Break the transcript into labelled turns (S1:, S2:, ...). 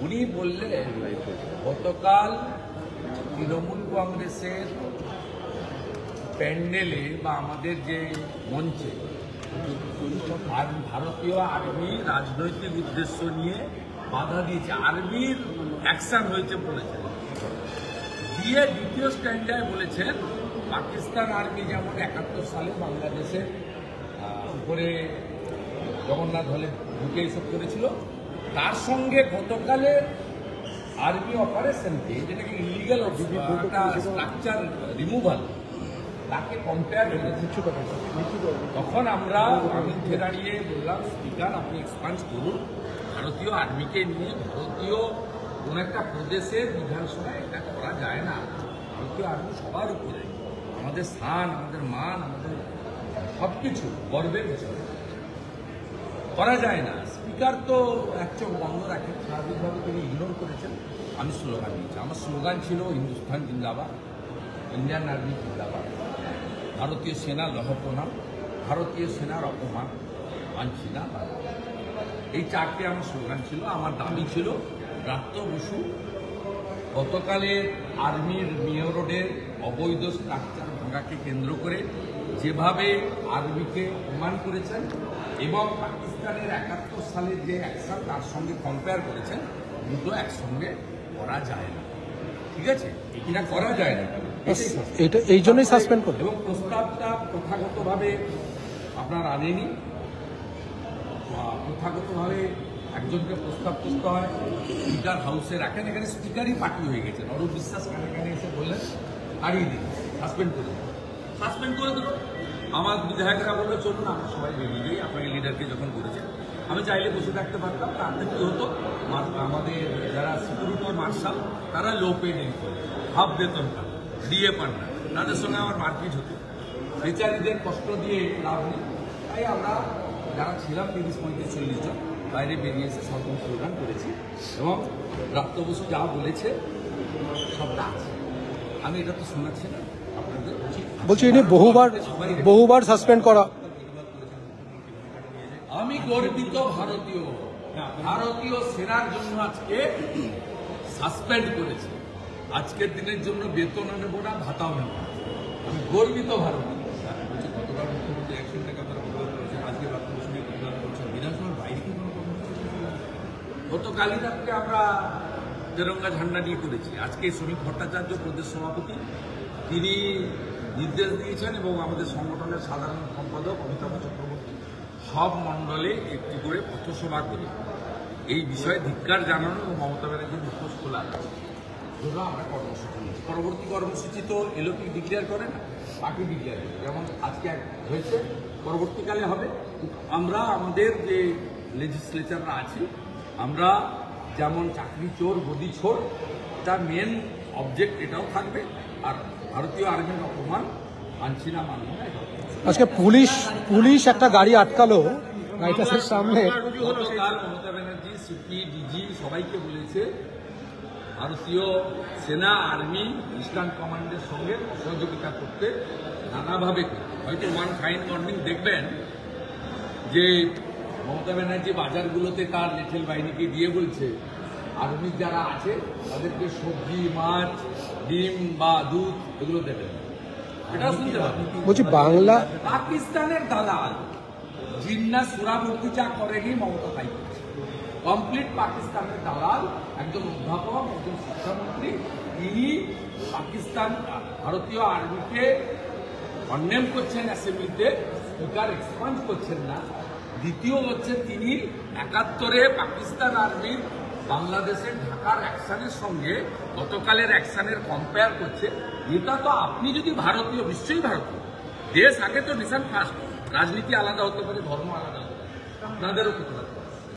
S1: উনি বললেন গতকাল তৃণমূল কংগ্রেসের প্যান্ডেলে বা আমাদের যে মঞ্চে ভারতীয় আর্মি রাজনৈতিক উদ্দেশ্য নিয়ে বাধা দিয়েছে, আর্মির অ্যাকশন হয়েছে বলেছেন। দিয়ে দ্বিতীয় স্ট্যান্ডায় বলেছেন পাকিস্তান আর্মি যেমন 71 সালে বাংলাদেশের উপরে জগন্নাথ হলে ঢুকে এইসব করেছিল, তার সঙ্গে গতকালের আর্মি অপারেশনকে যেটাকে ইলিগাল স্ট্রাকচার রিমুভাল তাকে কম্পেয়ার করেছে। তখন আমরা বিরুদ্ধে দাঁড়িয়ে বললাম, স্পিকার আপনি এক্সপান্স করুন, ভারতীয় আর্মিকে নিয়ে ভারতীয় কোন একটা প্রদেশের বিধানসভায় এটা করা যায় না। ভারতীয় আর্মি সবার উপরে, আমাদের স্থান, আমাদের মান, আমাদের সবকিছু গর্বের বিষয়, করা যায় না। স্পিকার তো এক চোখ বন্ধ রাখেন, স্বাভাবিকভাবে তিনি ইগনোর করেছেন। আমি স্লোগান দিয়েছি, আমার স্লোগান ছিল হিন্দুস্তান জিন্দাবাদ, ইন্ডিয়ান আর্মি জিন্দাবাদ, ভারতীয় সেনা লৌহ প্রণাম, ভারতীয় সেনার অপমান মানছি না। এই চারটে আমার স্লোগান ছিল। আমার দাবি ছিল ব্রাত্য বসু গতকালের আর্মির মেয়র রোডের অবৈধ স্ট্রাকচার ভাঙাকে কেন্দ্র করে যেভাবে আর্মিকে অপমান করেছেন এবং পাকিস্তানের 71 সালের যে অ্যাকশন তার সঙ্গে কম্পেয়ার করেছেন, দুটো একসঙ্গে করা যায় না। ঠিক আছে, এটা করা যায় না,
S2: এটা এই জন্যই সাসপেন্ড করে।
S1: এবং প্রস্তাবটা প্রথাগতভাবে আপনার আনেনি, প্রথাগতভাবে একজনকে প্রস্তাব করতে হয়, স্পিকার হাউসে রাখেন। এখানে স্পিকারই পার্টি হয়ে গেছেন। অরূপ বিশ্বাস কানে এসে বললেন হারিয়ে দিন, সাসপেন্ড করে দিন। সাসপেন্ড করে দিল। আমার বিধায়করা বললো চলুন আমরা সবাই বেরিয়ে যাই, আপনাকে লিডারকে যখন করেছেন। আমি চাইলে বসে থাকতে পারতাম, তাতে কী হতো, আমাদের যারা সিকিউরিটি মার্শাল তারা লো পে নেই করে, হাফ বেতন পান, ডিএ পান না, তাদের সঙ্গে আমার মারপিট হতো। বেচারীদের কষ্ট দিয়ে লাভ নেই। তাই আমরা যারা ছিলাম 30-35-40 জন বাইরে বেরিয়ে এসে সরকার স্লোগান করেছি এবং ব্রাত্য বসু যা বলেছে সবটা আছে। আমি এটা তো শোনাচ্ছি না আপনাদের,
S2: বলছি ইনি বহুবার সাসপেন্ড করা।
S1: আমি গর্বিত ভারতীয় সেনার জন্য আজকে সাসপেন্ড করেছে। আজকের দিনের জন্য বেতনও নেব না, ভাতাও নেব না। আমি গর্বিত ভারতীয়। গতকাল মুখ্যমন্ত্রী 100 টাকা তারা প্রদান করেছেন, আজকে ব্রাত্য বসু প্রদান করছেন। বিধানসভার বাইরে কি কোনো গতকালই রাত্রে আমরা তেরঙ্গা ঝান্ডা নিয়ে করেছি। আজকে শ্রমিক ভট্টাচার্য প্রদেশ সভাপতি তিনি নির্দেশ দিয়েছেন এবং আমাদের সংগঠনের সাধারণ সম্পাদক অমিতাভ চক্রবর্তী সব মণ্ডলে একটি করে পথসভা করে এই বিষয়ে ধিক্কার জানানো এবং মমতা ব্যানার্জির মুখোশ খোলা জন্য আমরা কর্মসূচি নিচ্ছি। পরবর্তী কর্মসূচি তো এলোপি ডিক্লেয়ার করে না, পার্টি ডিক্লেয়ার করে। যেমন আজকে হয়েছে, পরবর্তীকালে হবে। আমরা আমাদের যে লেজিসলেচাররা আছি, আমরা যেমন চাকরি চোর গদি ছোড়, তার মেন অবজেক্ট এটাও থাকবে। আর ভারতীয় আর্মির অপমান মানছি না, মানব না।
S2: আজকে পুলিশ একটা গাড়ি আটকালো লাইট হাউসের সামনে।
S1: গতকাল মমতা ব্যানার্জি সিপি ডিজি সবাইকে বলেছে ভারতীয় সেনা আর্মি ইস্টার্ন কমান্ডের সঙ্গে সহযোগিতা করতে নানাভাবে। হয়তো ওয়ান ফাইন মর্নিং দেখবেন যে মমতা ব্যানার্জি বাজারগুলোতে তার লেঠেল বাহিনীকে দিয়ে বলছে আর্মি যারা আছে তাদেরকে সবজি, মাছ, ডিম বা দুধ এগুলো দেবেন। এটা শুনতে পাবেন।
S2: বলছি বাংলা
S1: পাকিস্তানের দালাল জিন্না সুরাবর্তী যা করেনি মমতা তাই করছে। কমপ্লিট পাকিস্তানের দালাল একজন অধ্যাপক, একজন শিক্ষামন্ত্রী, তিনি পাকিস্তান ভারতীয় আর্মিকে কন্ডেম করছেন অ্যাসেম্বলিতে, স্পিকার এক্সপান্স করছেন না। দ্বিতীয় হচ্ছে তিনি 71-এ পাকিস্তান আর্মির বাংলাদেশের ঢাকার অ্যাকশনের সঙ্গে গতকালের অ্যাকশনের কম্পেয়ার করছে। এটা তো আপনি যদি ভারতীয়, নিশ্চয়ই ভারতীয় দেশ আগে তো নেশন ফার্স্ট, রাজনীতি আলাদা হতে পারে, ধর্ম আলাদা হতে পারে, আপনাদেরও করতে পারে।